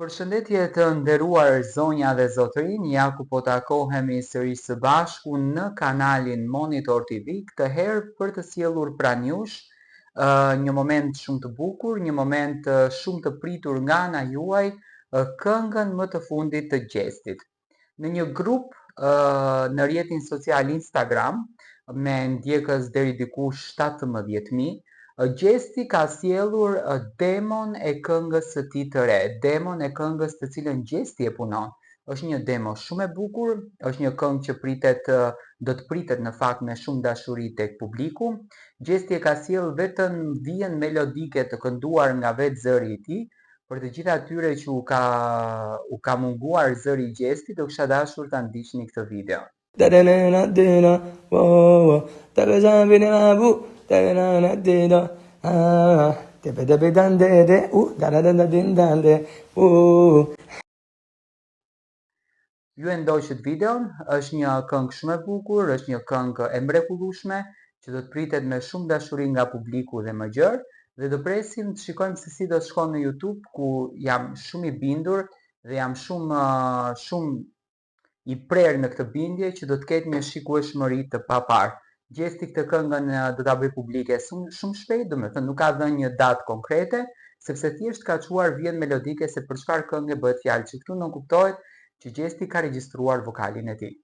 Përshëndetje të nderuar zonja dhe zotërin, ja ku po takohemi sërish së bashku në kanalin Monitor TV, këtë herë për të sjellur pranë jush një moment shumë të bukur, një moment shumë të pritur nga ana juaj, këngën më të fundit të Gjestit. Në një grup në rrjetin social Instagram me ndjekës deri diku 17.000, Gjesti ka sjellur demon e këngës së tij të re, demon e këngës të cilën Gjesti e punon. Është një demo shumë e bukur, është një këngë që do të pritet në fakt me shumë dashuri tek publiku. Gjesti e ka sjell vetëm vijën melodike të kënduar nga vetë zëri i tij. Për të gjithë atyre që u ka munguar zëri i Gjestit, do kisha dashur ta ndiqni këtë video. Ju e ndoqët videon, është një këngë shumë e bukur, është një këngë e mrekullueshme që do të pritet me shumë dashuri nga publiku dhe më gjerë, dhe do presim të shikojmë se si do të shkon në YouTube, ku jam shumë i bindur dhe jam shumë i prerë në këtë bindje që do të ketë një shikueshmëri të paparë. Gjesti këtë këngën do ta bëj publike shumë shpejt, domethënë nuk ka dhënë një datë konkrete, sepse thjesht ka çuar vijën melodike se për çfarë këngë bëhet fjalë, që këtu nuk kuptohet që Gjesti ka regjistruar vokalin e tij.